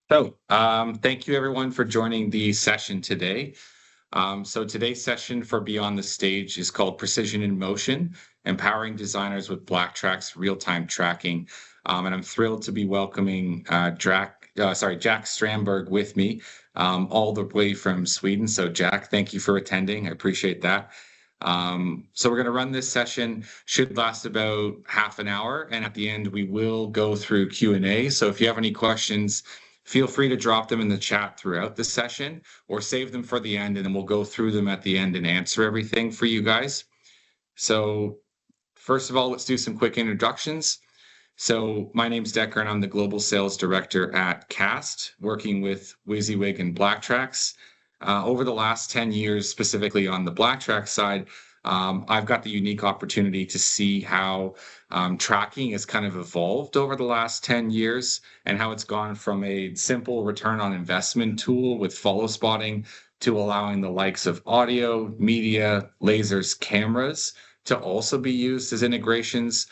Thank you everyone for joining the session today. So today's session for Beyond the Stage is called Precision in Motion, Empowering Designers with BlackTrax Real-Time Tracking. And I'm thrilled to be welcoming Jack Strandberg with me, all the way from Sweden. So Jack, thank you for attending. I appreciate that. So we're going to run this session, should last about half an hour. And at the end, we will go through Q&A. So if you have any questions, feel free to drop them in the chat throughout the session or save them for the end, and then we'll go through them at the end and answer everything for you guys. So first of all, let's do some quick introductions. So my name's Decker, and I'm the Global Sales Director at Cast, working with WYSIWYG and BlackTrax. Over the last 10 years, specifically on the BlackTrax side, I've got the unique opportunity to see how tracking has kind of evolved over the last 10 years and how it's gone from a simple return on investment tool with follow spotting to allowing the likes of audio, media, lasers, cameras to also be used as integrations.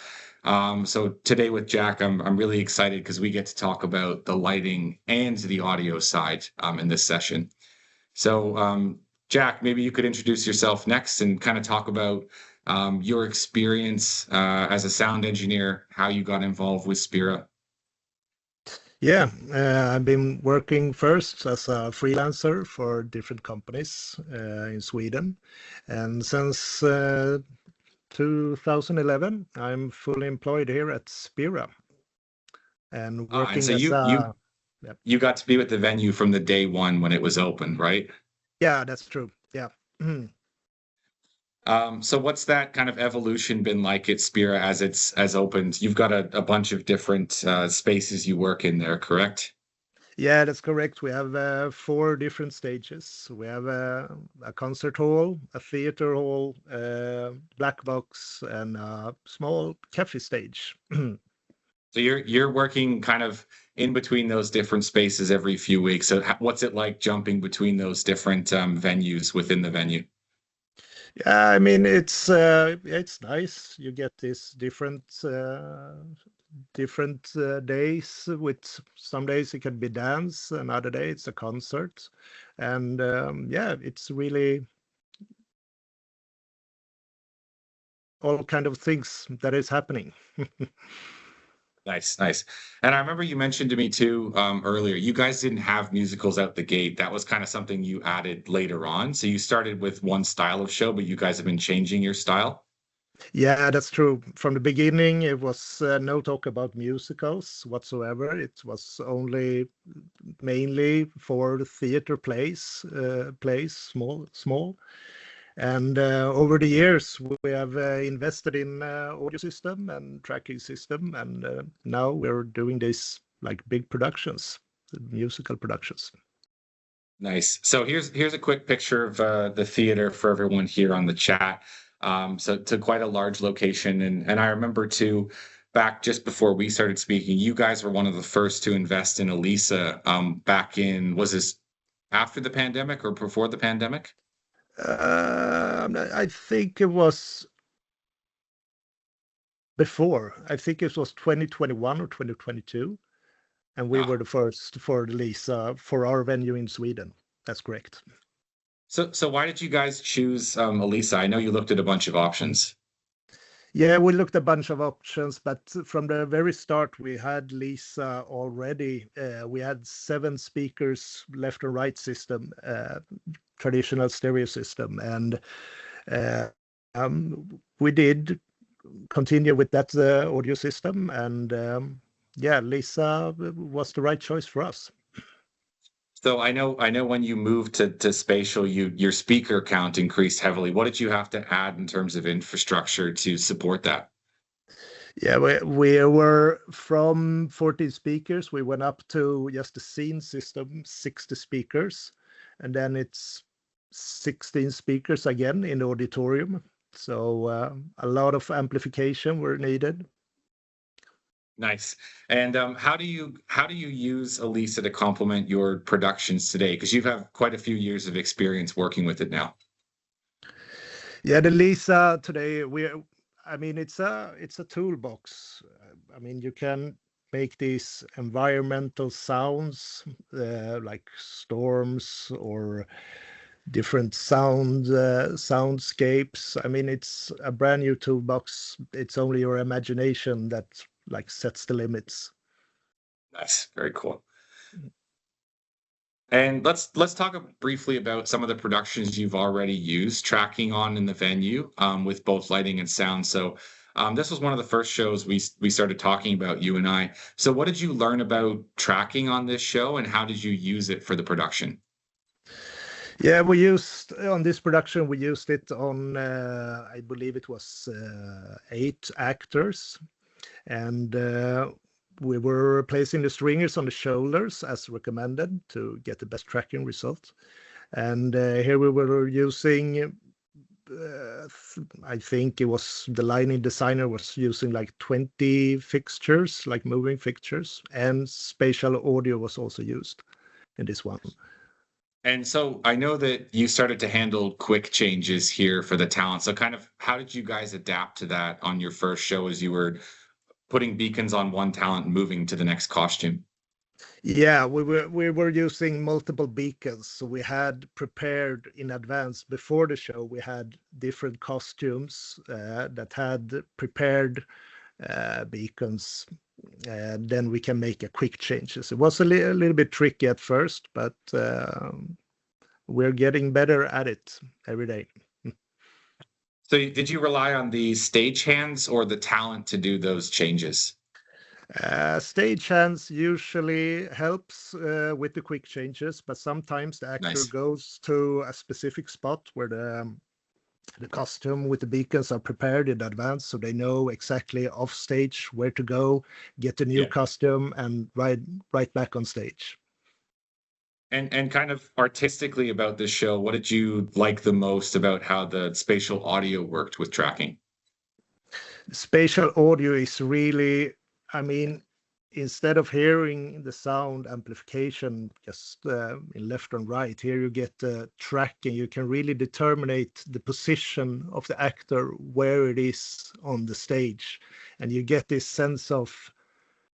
So today with Jack, I'm really excited because we get to talk about the lighting and the audio side in this session. So Jack, maybe you could introduce yourself next and kind of talk about your experience as a sound engineer, how you got involved with Spira. Yeah, I've been working first as a freelancer for different companies in Sweden. And since 2011, I'm fully employed here at Spira and working And so as Yep. You got to be with the venue from the day one when it was open, right? Yeah, that's true. Yeah. So what's that kind of evolution been like at Spira as opened? You've got a bunch of different spaces you work in there, correct? Yeah, that's correct. We have 4 different stages. We have a concert hall, a theater hall, black box, and a small cafe stage. So you're working kind of in between those different spaces every few weeks. So what's it like jumping between those different venues within the venue? Yeah, I mean it's nice. You get this different days. With some days it can be dance, and other days it's a concert, and yeah, it's really all kind of things that is happening. Nice, nice. And I remember you mentioned to me too earlier, you guys didn't have musicals out the gate. That was kind of something you added later on. So you started with one style of show, but you guys have been changing your style. Yeah, that's true. From the beginning, it was no talk about musicals whatsoever. It was only mainly for the theater plays, small. And over the years, we have invested in audio system and tracking system, and now we're doing this like big productions, musical productions. Nice. So here's a quick picture of the theater for everyone here on the chat. So to quite a large location, and I remember too, back just before we started speaking, you guys were one of the first to invest in Elisa. Back in, was this after the pandemic or before the pandemic? I think it was before. I think it was 2021 or 2022, and we were the first for Lisa for our venue in Sweden. That's correct. So why did you guys choose Elisa? I know you looked at a bunch of options. Yeah, we looked at a bunch of options, but from the very start, we had Lisa already. We had 7 speakers, left and right system, traditional stereo system, and we did continue with that audio system, and yeah, Lisa was the right choice for us. So I know when you moved to spatial, your speaker count increased heavily. What did you have to add in terms of infrastructure to support that? Yeah, we were from 14 speakers. We went up to just the scene system, 60 speakers, and then it's 16 speakers again in the auditorium. So a lot of amplification were needed. Nice. And how do you use Elisa to complement your productions today? Because you have quite a few years of experience working with it now. Yeah, the Lisa today, I mean, it's a toolbox. I mean, you can make these environmental sounds like storms or different soundscapes. I mean, it's a brand new toolbox. It's only your imagination that like sets the limits. That's very cool. And let's talk briefly about some of the productions you've already used tracking on in the venue with both lighting and sound. So this was one of the first shows we started talking about, you and I. So what did you learn about tracking on this show, and how did you use it for the production? Yeah, we used on this production, we used it on, I believe it was 8 actors, and we were placing the stringers on the shoulders as recommended to get the best tracking result. And here we were using, I think it was the lighting designer was using like 20 fixtures, like moving fixtures, and spatial audio was also used in this one. And so I know that you started to handle quick changes here for the talent. So kind of how did you guys adapt to that on your first show as you were putting beacons on one talent and moving to the next costume? Yeah, we were using multiple beacons. So we had prepared in advance before the show. We had different costumes that had prepared beacons. Then we can make a quick changes. It was a little bit tricky at first, but we're getting better at it every day. So did you rely on the stagehands or the talent to do those changes? Stagehands usually helps with the quick changes, but sometimes the actor Nice. goes to a specific spot where the costume with the beacons are prepared in advance, so they know exactly off stage where to go, get the new Yeah. costume, and right back on stage. And kind of artistically about this show, what did you like the most about how the spatial audio worked with tracking? Spatial audio is really, I mean, instead of hearing the sound amplification just in left and right, here you get the tracking. You can really determine the position of the actor, where it is on the stage, and you get this sense of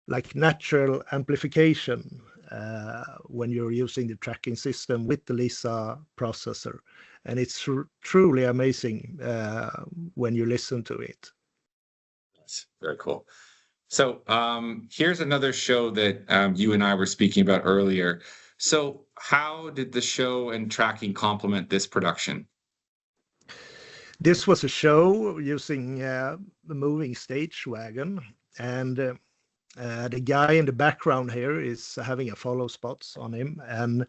like natural amplification when you're using the tracking system with the Lisa processor. And it's truly amazing when you listen to it. That's very cool. So here's another show that you and I were speaking about earlier. So how did the show and tracking complement this production? This was a show using the moving stage wagon, and the guy in the background here is having a follow spots on him, and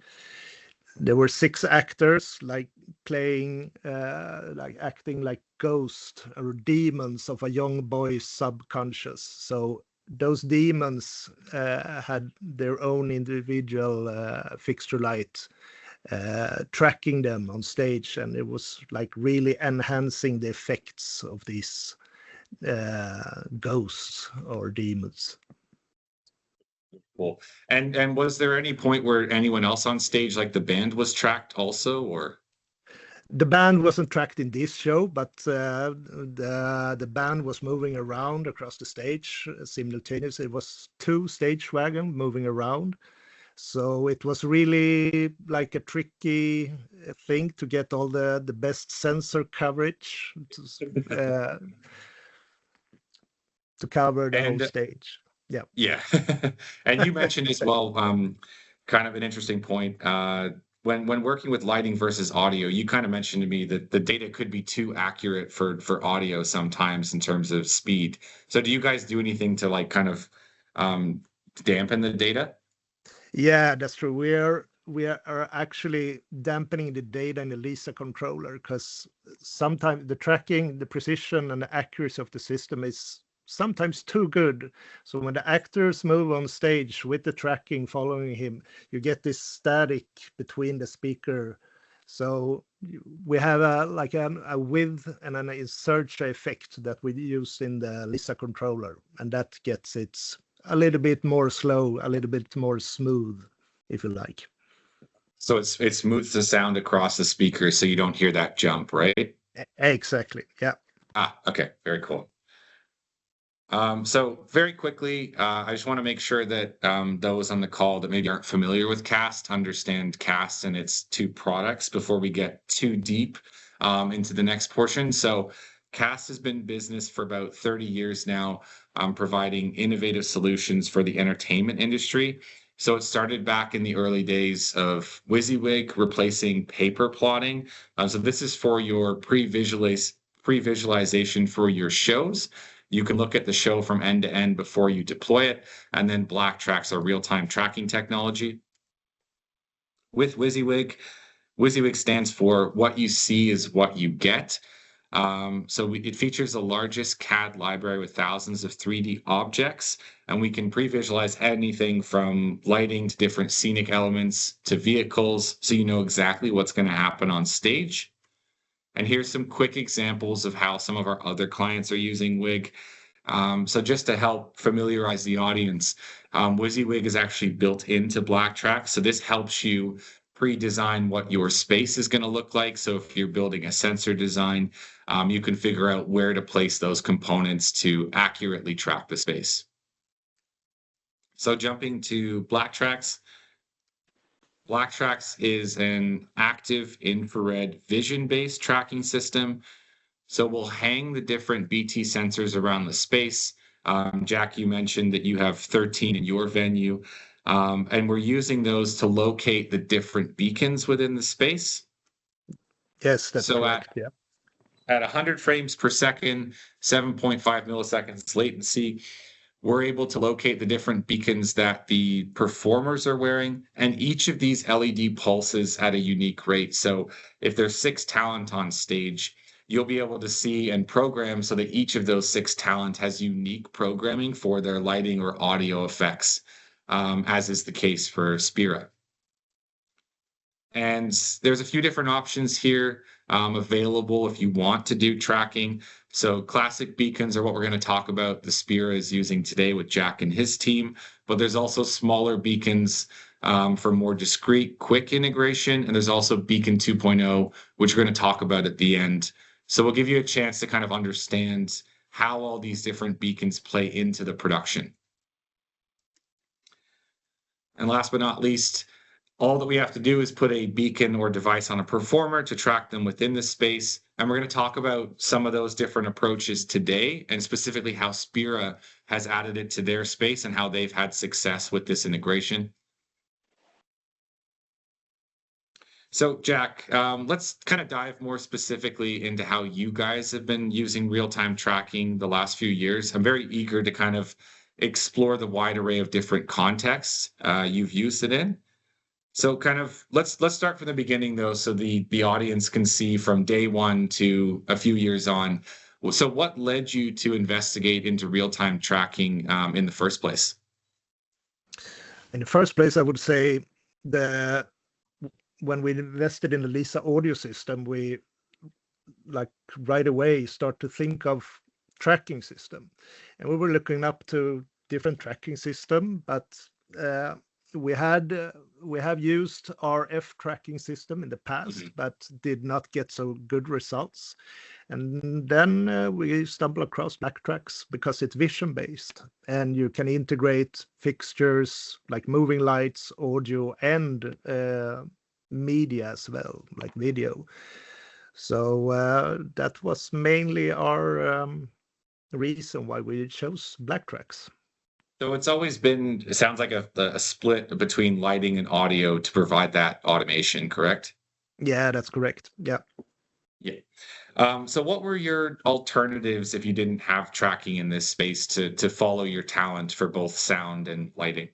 there were 6 actors like playing like acting like ghosts or demons of a young boy's subconscious. So those demons had their own individual fixture light tracking them on stage, and it was like really enhancing the effects of these ghosts or demons. Cool. And was there any point where anyone else on stage, like the band, was tracked also, or? The band wasn't tracked in this show, but the band was moving around across the stage simultaneously. It was 2 stage wagon moving around, so it was really like a tricky thing to get all the best sensor coverage to cover the whole And stage. Yeah. yeah, and you mentioned as well, kind of an interesting point. When working with lighting versus audio, you kind of mentioned to me that the data could be too accurate for audio sometimes in terms of speed. So do you guys do anything to like kind of dampen the data? Yeah, that's true. We are actually dampening the data in the Lisa controller because sometimes the tracking, the precision, and the accuracy of the system is sometimes too good. So when the actors move on stage with the tracking following him, you get this static between the speaker. So we have a width and an insert effect that we use in the Lisa controller, and that gets it a little bit more slow, a little bit more smooth, if you like. So it smooths the sound across the speaker so you don't hear that jump, right? Exactly. Yeah. Ah, okay, very cool. So very quickly, I just want to make sure that those on the call that maybe aren't familiar with Cast understand Cast and its two products before we get too deep into the next portion. So Cast has been in business for about 30 years now, providing innovative solutions for the entertainment industry. So it started back in the early days of WYSIWYG replacing paper plotting. So this is for your pre-visualization for your shows. You can look at the show from end to end before you deploy it. And then BlackTrax, our real-time tracking technology. With WYSIWYG, WYSIWYG stands for what you see is what you get. It features the largest CAD library with thousands of 3D objects, and we can pre-visualize anything from lighting to different scenic elements to vehicles, so you know exactly what's going to happen on stage. And here's some quick examples of how some of our other clients are using WYG. So just to help familiarize the audience, WYSIWYG is actually built into BlackTrax. So this helps you pre-design what your space is going to look like. So if you're building a sensor design, you can figure out where to place those components to accurately track the space. So jumping to BlackTrax. BlackTrax is an active infrared vision-based tracking system. So we'll hang the different BT sensors around the space. Jack, you mentioned that you have 13 in your venue, and we're using those to locate the different beacons within the space. Yes, that's correct. Yeah. At 100 frames per second, 7.5 milliseconds latency, we're able to locate the different beacons that the performers are wearing, and each of these LED pulses at a unique rate. So if there's 6 talent on stage, you'll be able to see and program so that each of those 6 talent has unique programming for their lighting or audio effects, as is the case for Spira. And there's a few different options here available if you want to do tracking. So classic beacons are what we're going to talk about. The Spira is using today with Jack and his team, but there's also smaller beacons for more discrete, quick integration. And there's also Beacon 2.0, which we're going to talk about at the end. So we'll give you a chance to kind of understand how all these different beacons play into the production. And last but not least, all that we have to do is put a beacon or device on a performer to track them within the space. And we're going to talk about some of those different approaches today, and specifically how Spira has added it to their space and how they've had success with this integration. So Jack, let's kind of dive more specifically into how you guys have been using real-time tracking the last few years. I'm very eager to kind of explore the wide array of different contexts you've used it in. So kind of let's start from the beginning though, so the audience can see from day one to a few years on. So what led you to investigate into real-time tracking in the first place? In the first place, I would say when we invested in the Lisa audio system, we like right away start to think of tracking system, and we were looking up to different tracking system, but we have used RF tracking system in the past, but did not get so good results. And then we stumbled across BlackTrax because it's vision based, and you can integrate fixtures like moving lights, audio, and media as well, like video. So that was mainly our reason why we chose BlackTrax. So it's always been, it sounds like a split between lighting and audio to provide that automation, correct? Yeah, that's correct. Yeah. Yeah. So what were your alternatives if you didn't have tracking in this space to follow your talent for both sound and lighting?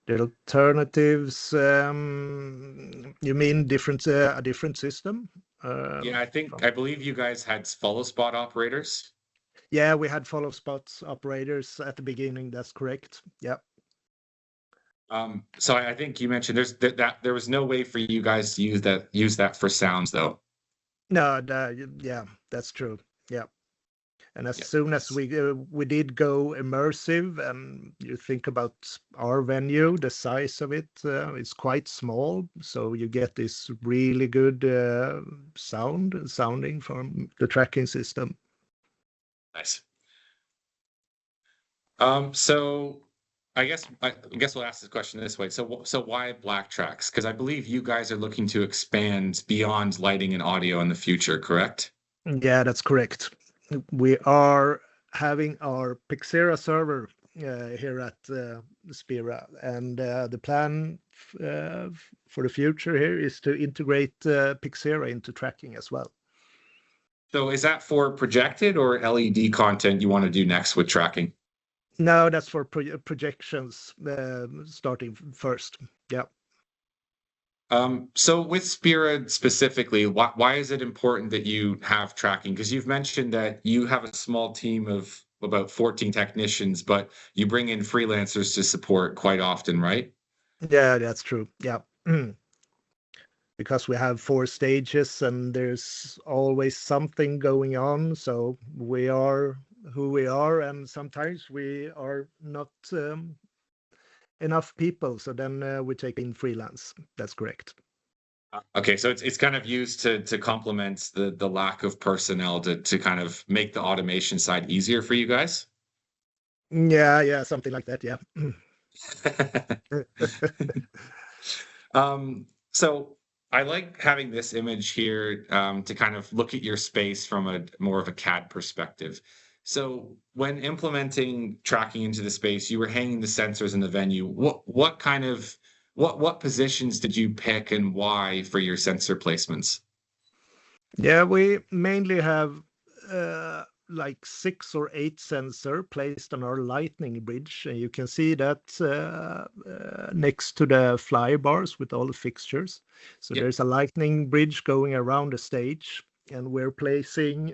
The alternatives, you mean a different system? Yeah, I believe you guys had follow spot operators. Yeah, we had follow spots operators at the beginning. That's correct. Yeah. So I think you mentioned there was no way for you guys to use that for sounds though. No, yeah, that's true. Yeah. And as soon as we did go immersive, and you think about our venue, the size of it is quite small, so you get this really good sounding from the tracking system. Nice. So I guess we'll ask this question this way. So why BlackTrax? Because I believe you guys are looking to expand beyond lighting and audio in the future, correct? Yeah, that's correct. We are having our Pixera server here at Spira, and the plan for the future here is to integrate Pixera into tracking as well. So is that for projected or LED content you want to do next with tracking? No, that's for projections starting first. Yeah. So with Spira specifically, why is it important that you have tracking? Because you've mentioned that you have a small team of about 14 technicians, but you bring in freelancers to support quite often, right? Yeah, that's true. Yeah. Because we have 4 stages and there's always something going on. So we are who we are, and sometimes we are not enough people. So then we take in freelance. That's correct. Okay, so it's kind of used to complement the lack of personnel to kind of make the automation side easier for you guys. Yeah, something like that. Yeah. So I like having this image here to kind of look at your space from a more of a CAD perspective. So when implementing tracking into the space, you were hanging the sensors in the venue. What kind of what positions did you pick and why for your sensor placements? Yeah, we mainly have like 6 or 8 sensor placed on our lightning bridge, and you can see that next to the fly bars with all the fixtures. So Yep. there's a lightning bridge going around the stage, and we're placing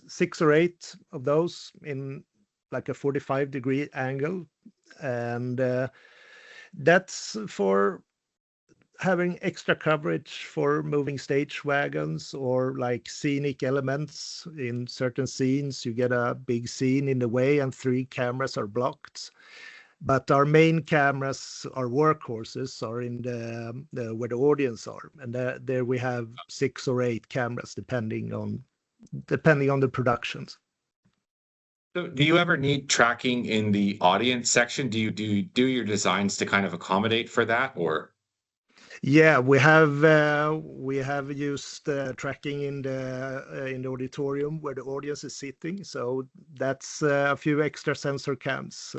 6 or 8 of those in like a 45-degree angle, and that's for having extra coverage for moving stage wagons or like scenic elements in certain scenes. You get a big scene in the way and 3 cameras are blocked. But our main cameras, our workhorses, are in the where the audience are, and there we have 6 or 8 cameras depending on the productions. So do you ever need tracking in the audience section? Do your designs to kind of accommodate for that, or? Yeah, we have used tracking in the auditorium where the audience is sitting. So that's a few extra sensor cams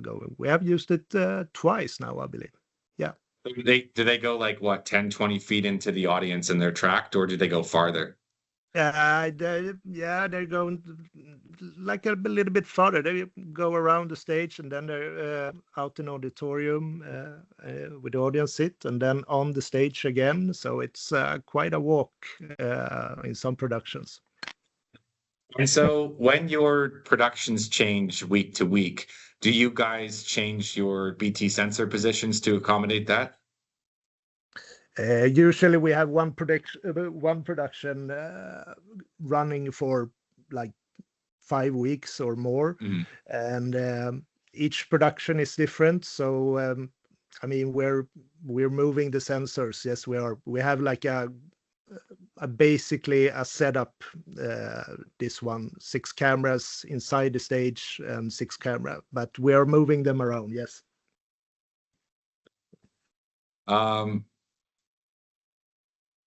going. We have used it twice now, I believe. Yeah. Do they go like what 10, 20 feet into the audience and they're tracked, or do they go farther? Yeah, they're going like a little bit further. They go around the stage and then they're out in auditorium with the audience sit, and then on the stage again. So it's quite a walk in some productions. And so when your productions change week to week, do you guys change your BT sensor positions to accommodate that? Usually we have one production running for like 5 weeks or more, Mhm. and each production is different. So I mean, we're moving the sensors. Yes, we are. We have like a basically a setup. This one, 6 cameras inside the stage and 6 camera, but we are moving them around. Yes. Um,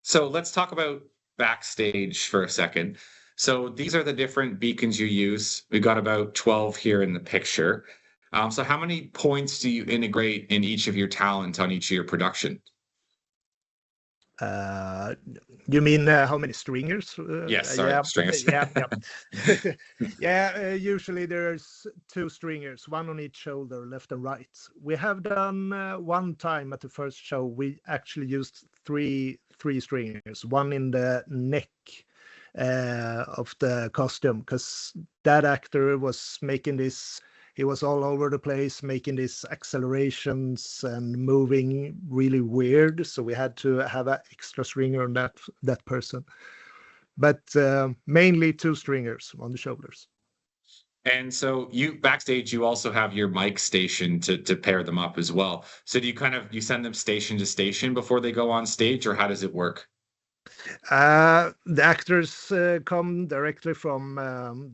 so let's talk about backstage for a second. So these are the different beacons you use. We've got about 12 here in the picture. So how many points do you integrate in each of your talent on each of your production? Uh, you mean how many stringers? Yes, sorry, Yeah, stringers. yeah. Yeah, usually there's 2 stringers, one on each shoulder, left and right. We have done one time at the first show, we actually used three stringers, one in the neck of the costume, because that actor was making this. He was all over the place making these accelerations and moving really weird. So we had to have an extra stringer on that person. But mainly 2 stringers on the shoulders. And so you backstage, you also have your mic station to pair them up as well. So do you kind of you send them station to station before they go on stage, or how does it work? The actors come directly from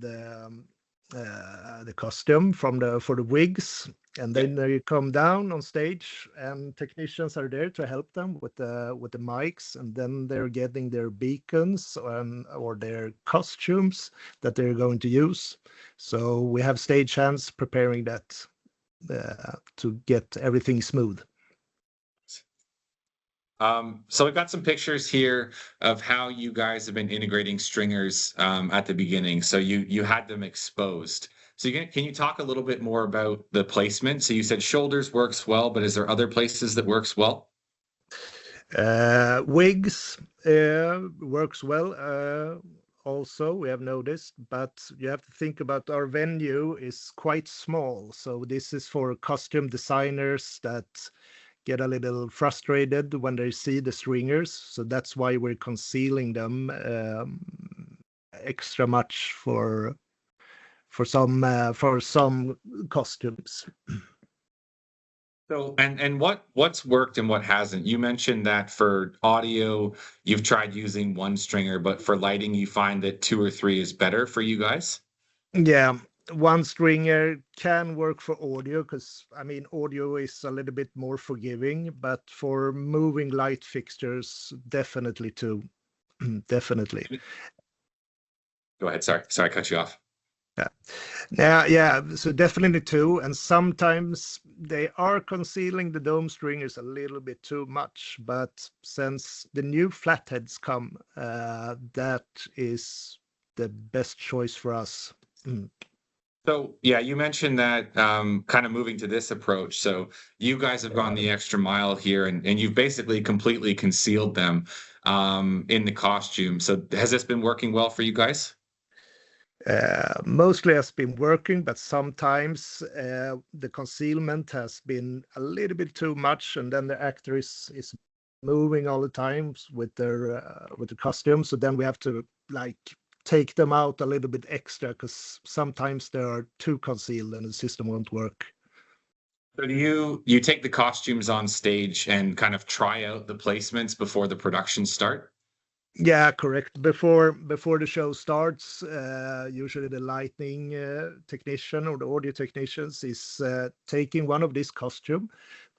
the costume for the wigs, and then Yeah. they come down on stage, and technicians are there to help them with the mics, and then they're getting their beacons or their costumes that they're going to use. So we have stagehands preparing that to get everything smooth. So we've got some pictures here of how you guys have been integrating stringers at the beginning. So you had them exposed. So can you talk a little bit more about the placement? So you said shoulders works well, but is there other places that works well? Wigs works well. Also, we have noticed, but you have to think about our venue is quite small. So this is for costume designers that get a little frustrated when they see the stringers. So that's why we're concealing them extra much for some costumes. So and what's worked and what hasn't? You mentioned that for audio, you've tried using one stringer, but for lighting, you find that two or three is better for you guys? Yeah, one stringer can work for audio because I mean audio is a little bit more forgiving, but for moving light fixtures, definitely two. Definitely. Go ahead. Sorry, I cut you off. Yeah. Yeah. So definitely two. And sometimes they are concealing the dome stringers a little bit too much. But since the new flatheads come, that is the best choice for us. Mm. So yeah, you mentioned that kind of moving to this approach. So you guys have gone the extra mile here, and you've basically completely concealed them in the costume. So has this been working well for you guys? Mostly has been working, but sometimes the concealment has been a little bit too much, and then the actor is moving all the times with the costume. So then we have to like take them out a little bit extra because sometimes they are too concealed and the system won't work. So do you take the costumes on stage and kind of try out the placements before the production start? Yeah, correct. Before the show starts, usually the lighting technician or the audio technicians is taking one of these costume,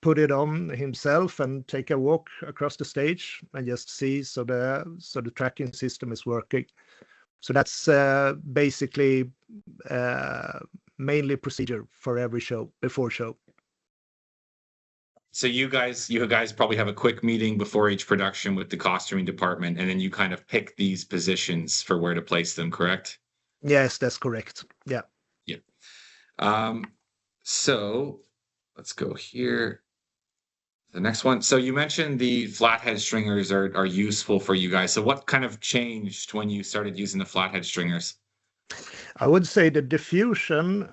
put it on himself, and take a walk across the stage and just see so the tracking system is working. So that's basically uh, mainly procedure for every show before show. So you guys probably have a quick meeting before each production with the costuming department, and then you kind of pick these positions for where to place them, correct? Yes, that's correct. Yeah. Yeah. Um, so let's go here. The next one. So you mentioned the flathead stringers are useful for you guys. So what kind of changed when you started using the flathead stringers? I would say the diffusion,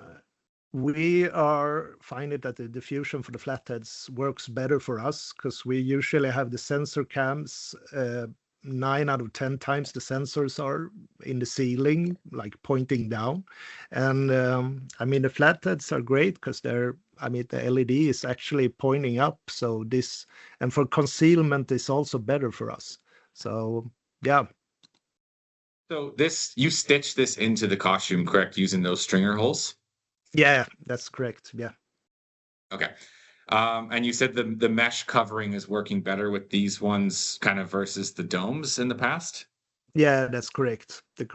we are finding that the diffusion for the flatheads works better for us because we usually have the sensor cams. 9 out of 10 times the sensors are in the ceiling, like pointing down. And I mean, the flatheads are great because I mean, the LED is actually pointing up. So and for concealment is also better for us. So, yeah. So you stitched this into the costume, correct, using those stringer holes? Yeah, that's correct. Yeah. Okay. And you said the mesh covering is working better with these ones kind of versus the domes in the past? Yeah, that's correct. The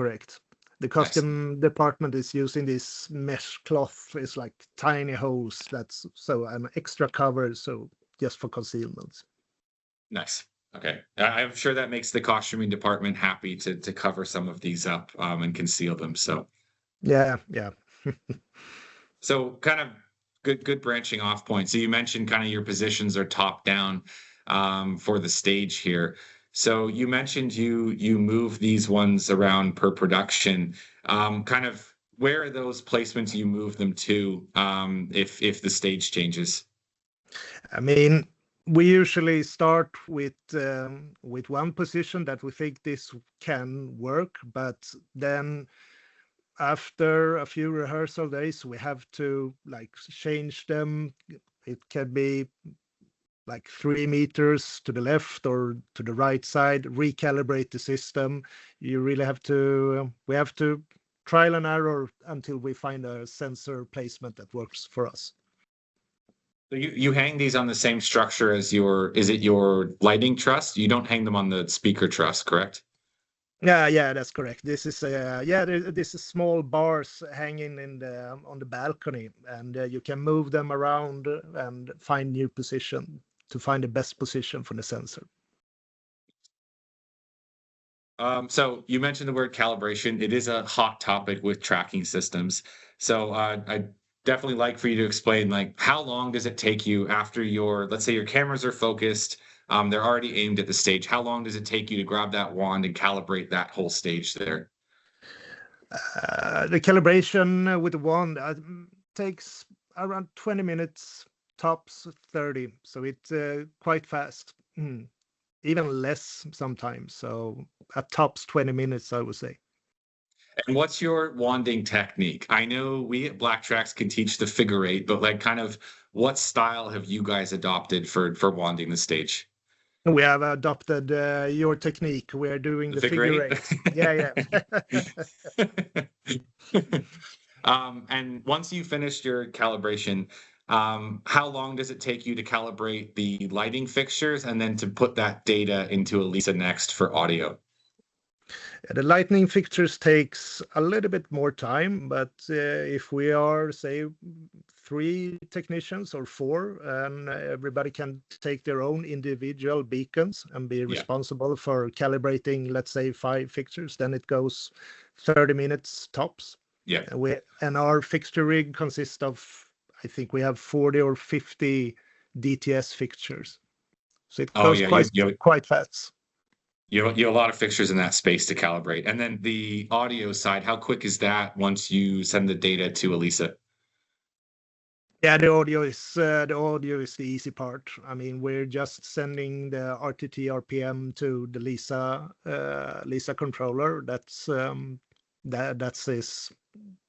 Nice. costume department is using this mesh cloth. It's like tiny holes. That's so an extra cover, so just for concealment. Nice. Okay. I'm sure that makes the costuming department happy to cover some of these up and conceal them. Yeah, yeah. So kind of good branching off point. So you mentioned kind of your positions are top down for the stage here. So you mentioned you move these ones around per production. Kind of where are those placements you move them to if the stage changes? I mean, we usually start with one position that we think this can work, but then after a few rehearsal days, we have to like change them. It can be like 3 meters to the left or to the right side, recalibrate the system. You really have to, we have to trial and error until we find a sensor placement that works for us. So you hang these on the same structure as is it your lighting truss? You don't hang them on the speaker truss, correct? Yeah, that's correct. This is this is small bars hanging on the balcony, and you can move them around and find new position to find the best position for the sensor. So you mentioned the word calibration. It is a hot topic with tracking systems. So I definitely like for you to explain, like, how long does it take you after let's say your cameras are focused, they're already aimed at the stage. How long does it take you to grab that wand and calibrate that whole stage there? The calibration with the wand takes around 20 minutes, tops 30. So it's quite fast. Even less sometimes. So at tops 20 minutes, I would say. And what's your wanding technique? I know we at BlackTrax can teach the figure eight, but like kind of what style have you guys adopted for wanding the stage? We have adopted your technique. We are doing the figure eight. Yeah. And once you finished your calibration, how long does it take you to calibrate the lighting fixtures and then to put that data into Elisa Next for audio? The lightning fixtures takes a little bit more time, but if we are, say, 3 technicians or 4, and everybody can take their own individual beacons and be responsible for calibrating, let's say, 5 fixtures, then it goes 30 minutes tops. Yeah. And our fixture rig consists of, I think we have 40 or 50 DTS fixtures. So it goes quite fast. You have a lot of fixtures in that space to calibrate. And then the audio side, how quick is that once you send the data to Elisa? Yeah, the audio is the easy part. I mean, we're just sending the RTT RPM to the Lisa controller. That's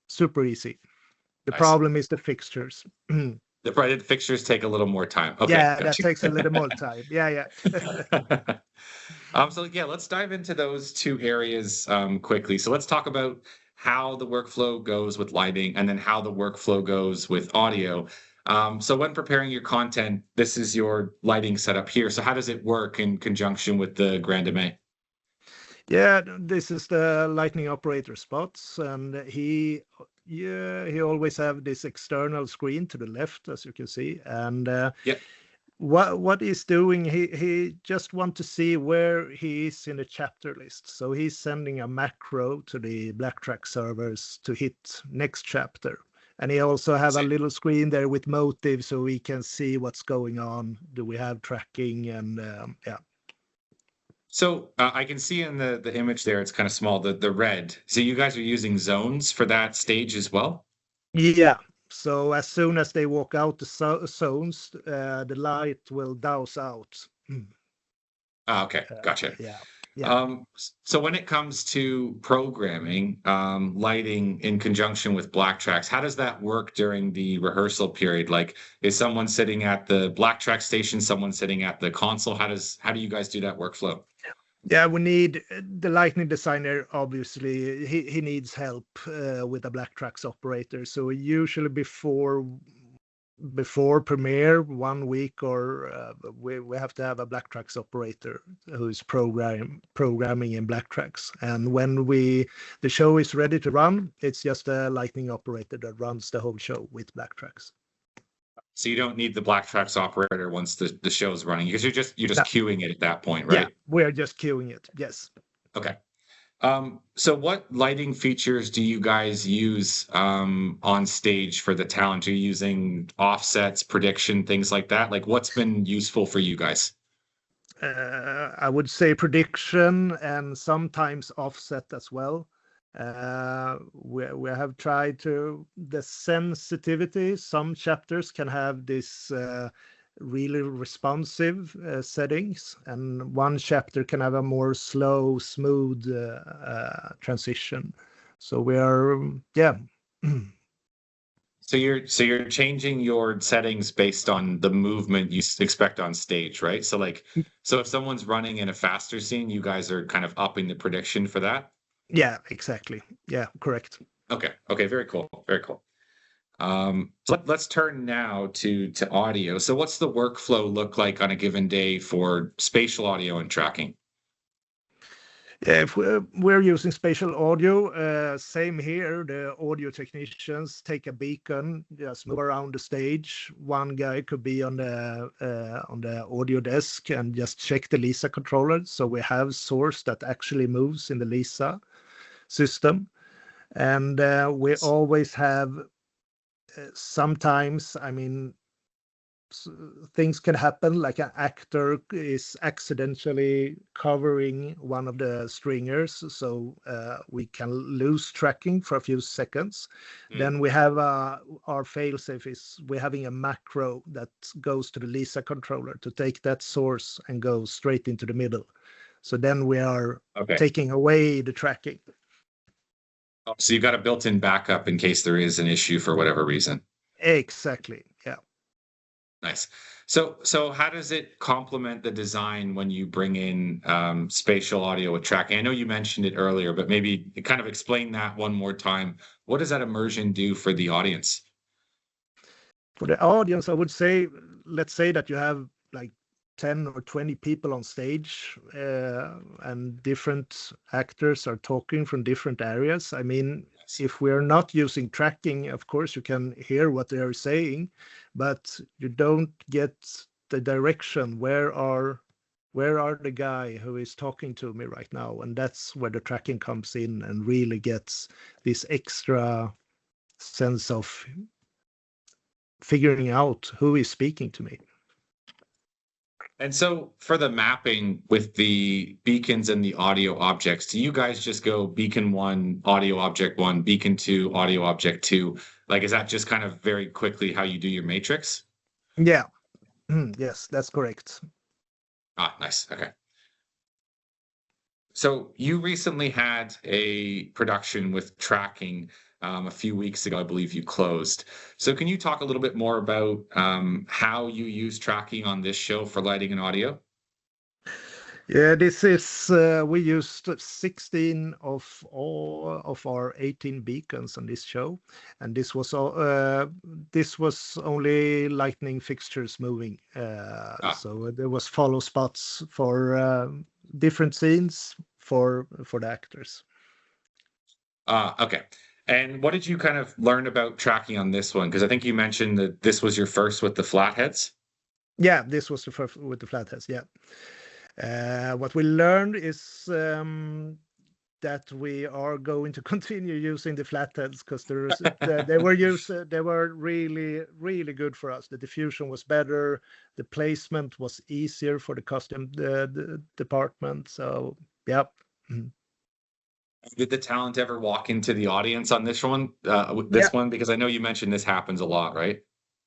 super easy. The problem is the fixtures. The fixtures take a little more time. Okay, yeah, that takes a little more time. Yeah. So let's dive into those 2 areas quickly. So let's talk about how the workflow goes with lighting and then how the workflow goes with audio. So when preparing your content, this is your lighting setup here. So how does it work in conjunction with the Grand Aimé? Yeah, this is the lightning operator spots, and he always have this external screen to the left, as you can see, and what he's doing, he just want to see where he is in the chapter list. So he's sending a macro to the BlackTrax servers to hit next chapter, and he also have a little screen there with motive, so we can see what's going on. Do we have tracking? And So I can see in the image there, it's kind of small, the red. So you guys are using zones for that stage as well? Yeah. So as soon as they walk out the zones, the light will douse out. Okay, gotcha. Yeah. So when it comes to programming lighting in conjunction with BlackTrax, how does that work during the rehearsal period? Like, is someone sitting at the BlackTrax station, someone sitting at the console? How do you guys do that workflow? Yeah, we need the lightning designer. Obviously, he needs help with a BlackTrax operator. So usually before premiere 1 week, or we have to have a BlackTrax operator who's programming in BlackTrax. And when the show is ready to run, it's just a lightning operator that runs the whole show with BlackTrax. So you don't need the BlackTrax operator once the show's running, because you're just queuing it at that point, right? Yeah, we're just queuing it. Yes. Okay. So what lighting features do you guys use on stage for the talent? Are you using offsets, prediction, things like that? Like, what's been useful for you guys? I would say prediction and sometimes offset as well. We have tried the sensitivity. Some chapters can have this really responsive settings, and one chapter can have a more slow, smooth transition. So we are, So you're changing your settings based on the movement you expect on stage, right? So if someone's running in a faster scene, you guys are kind of upping the prediction for that? Yeah, exactly. Yeah, correct. Okay. Okay. Very cool. Very cool. So let's turn now to audio. So what's the workflow look like on a given day for spatial audio and tracking? Yeah, if we're using spatial audio, same here. The audio technicians take a beacon, just move around the stage. One guy could be on the audio desk and just check the Lisa controller. So we have source that actually moves in the Lisa system, and we always have sometimes. I mean, things can happen, like an actor is accidentally covering one of the stringers, so we can lose tracking for a few seconds. Mm, Then we have our failsafe is we're having a macro that goes to the Lisa controller to take that source and go straight into the middle. So then we are okay. taking away the tracking. Oh, so you've got a built-in backup in case there is an issue for whatever reason. Exactly. Yeah. Nice. So how does it complement the design when you bring in spatial audio with tracking? I know you mentioned it earlier, but maybe kind of explain that one more time. What does that immersion do for the audience? For the audience, I would say, let's say that you have like 10 or 20 people on stage, and different actors are talking from different areas. I mean, Yes. if we're not using tracking, of course, you can hear what they are saying, but you don't get the direction. Where are the guy who is talking to me right now? And that's where the tracking comes in and really gets this extra sense of figuring out who is speaking to me. And so for the mapping with the beacons and the audio objects, do you guys just go beacon one, audio object one, beacon two, audio object two? Like, is that just kind of very quickly how you do your matrix? Yeah. Yes, that's correct. Ah, nice. Okay. So you recently had a production with tracking a few weeks ago. I believe you closed. So can you talk a little bit more about how you use tracking on this show for lighting and audio? Yeah, this is we used 16 of all of our 18 beacons on this show, and this was only lightning fixtures moving. Ah, So there was follow spots for different scenes for the actors. okay. And what did you kind of learn about tracking on this one? Because I think you mentioned that this was your first with the flatheads. Yeah, this was the first with the flatheads. Yeah. What we learned is that we are going to continue using the flatheads because they were really good for us. The diffusion was better, the placement was easier for the custom the department. So yeah. Mhm. Did the talent ever walk into the audience on this one? With Yeah, this one, because I know you mentioned this happens a lot, right?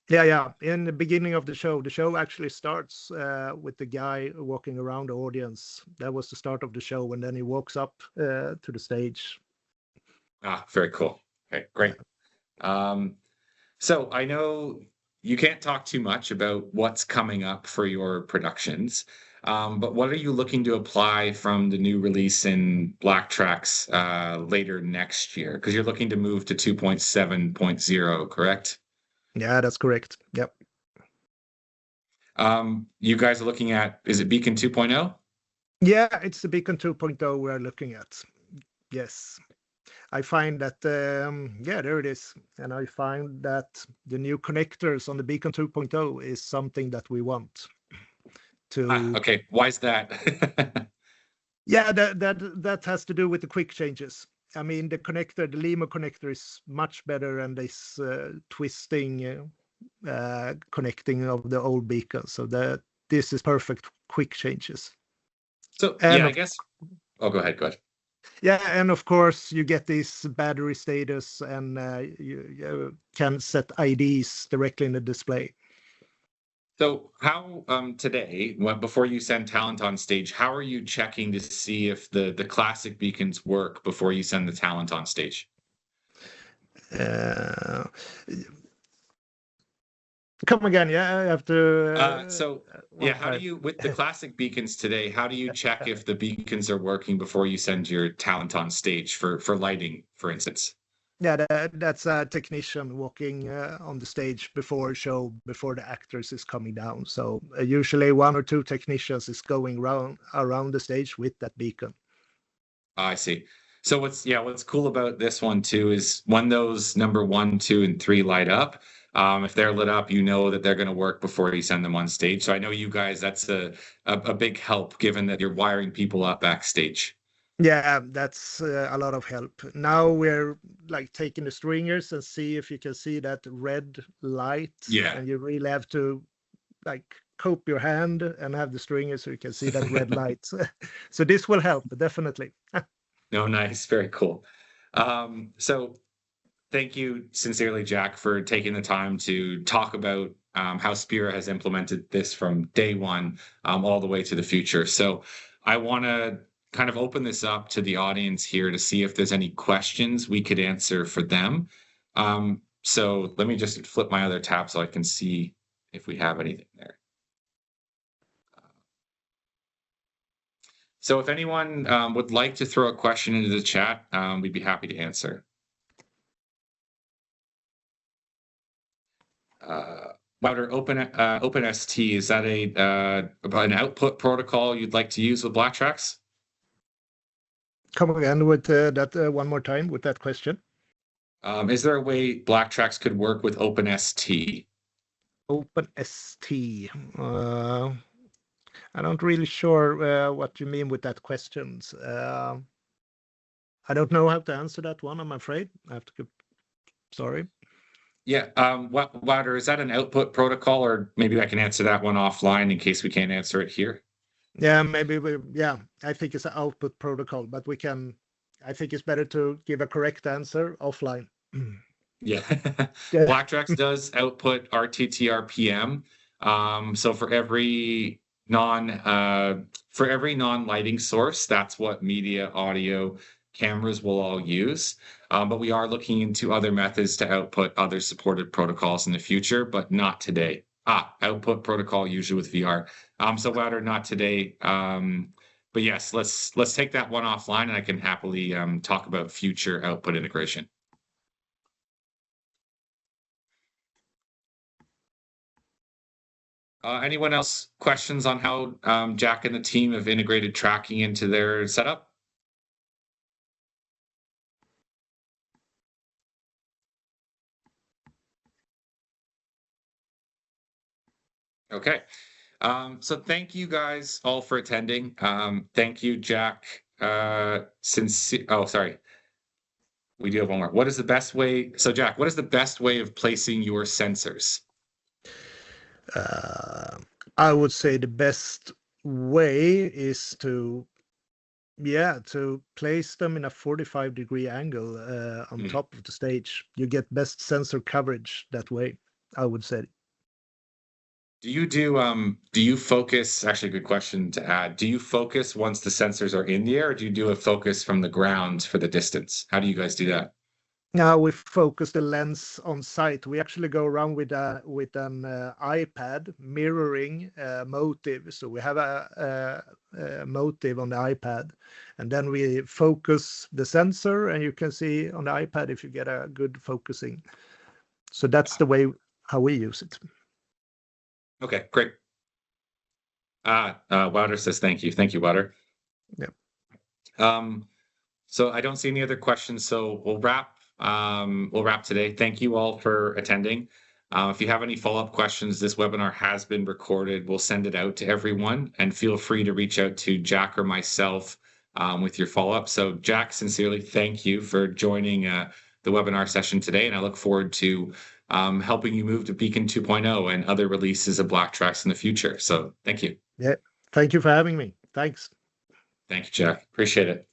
yeah. In the beginning of the show actually starts with the guy walking around the audience. That was the start of the show, and then he walks up to the stage. Ah, very cool. Okay, Yeah. great. Um, so I know you can't talk too much about what's coming up for your productions, but what are you looking to apply from the new release in BlackTrax later next year? Because you're looking to move to 2.7.0, correct? Yeah, that's correct. Yep. You guys are looking at, is it Beacon 2.0? Yeah, it's the Beacon 2.0 we're looking at. Yes. I find that, yeah, there it is. And I find that the new connectors on the Beacon 2.0 is something that we want Ah, to. okay. Why is that? Yeah, that has to do with the quick changes. I mean, the Limo connector is much better than this twisting connecting of the old beacon. So that this is perfect quick changes. So yeah, And I of guess. Oh, go ahead. Go ahead. Yeah, and of course you get this battery status, and you can set IDs directly in the display. So how today, before you send talent on stage, how are you checking to see if the classic beacons work before you send the talent on stage? Uh, Come again, yeah, I have to Yeah, one how do time. you, with the classic beacons today, how do you check if the beacons are working before you send your talent on stage for lighting, for instance? Yeah, that's a technician walking on the stage before show, before the actors is coming down. So usually one or two technicians is going around the stage with that beacon. I see. So what's cool about this one too is when those number 1, 2, and 3 light up, if they're lit up, you know that they're going to work before you send them on stage. So I know you guys, that's a big help given that you're wiring people up backstage. Yeah, that's a lot of help. Now we're like taking the stringers and see if you can see that red light, Yeah. and you really have to like cope your hand and have the stringers so you can see that red light. So this will help definitely. No, nice. Very cool. So thank you sincerely, Jack, for taking the time to talk about how Spira has implemented this from day one all the way to the future. So I want to kind of open this up to the audience here to see if there's any questions we could answer for them. So let me just flip my other tab so I can see if we have anything there. So if anyone would like to throw a question into the chat, we'd be happy to answer. Wouter, OpenST, is that about an output protocol you'd like to use with BlackTrax? Come again with that one more time with that question. Is there a way BlackTrax could work with OpenST? OpenST. I don't really sure what you mean with that questions. I don't know how to answer that one, I'm afraid. I have to go. Sorry. Yeah, Wouter, is that an output protocol, or maybe I can answer that one offline in case we can't answer it here? Yeah, maybe I think it's an output protocol, but I think it's better to give a correct answer offline. Yeah. Yeah. BlackTrax does output RTTRPM. So for every non-lighting source, that's what media, audio, cameras will all use. But we are looking into other methods to output other supported protocols in the future, but not today. Output protocol usually with VR. So Wouter, not today. But yes, let's take that one offline, and I can happily talk about future output integration. Anyone else questions on how Jack and the team have integrated tracking into their setup? Okay. So thank you guys all for attending. Thank you, Jack. Sorry. We do have one more. What is the best way? So Jack, what is the best way of placing your sensors? I would say the best way is to place them in a 45-degree angle on top of the stage. You get best sensor coverage that way, I would say. Do you focus, actually a good question to add. Do you focus once the sensors are in the air, or do you do a focus from the ground for the distance? How do you guys do that? Now we focus the lens on site. We actually go around with an iPad mirroring motive. So we have a motive on the iPad, and then we focus the sensor, and you can see on the iPad if you get a good focusing. So that's the way how we use it. Okay, great. Wouter says thank you. Thank you, Wouter. Yeah. So I don't see any other questions, so we'll wrap today. Thank you all for attending. If you have any follow-up questions, this webinar has been recorded. We'll send it out to everyone, and feel free to reach out to Jack or myself with your follow-up. So Jack, sincerely, thank you for joining the webinar session today, and I look forward to helping you move to Beacon 2.0 and other releases of BlackTrax in the future. So thank you. Yeah. Thank you for having me. Thanks. Thank you, Jack. Appreciate it.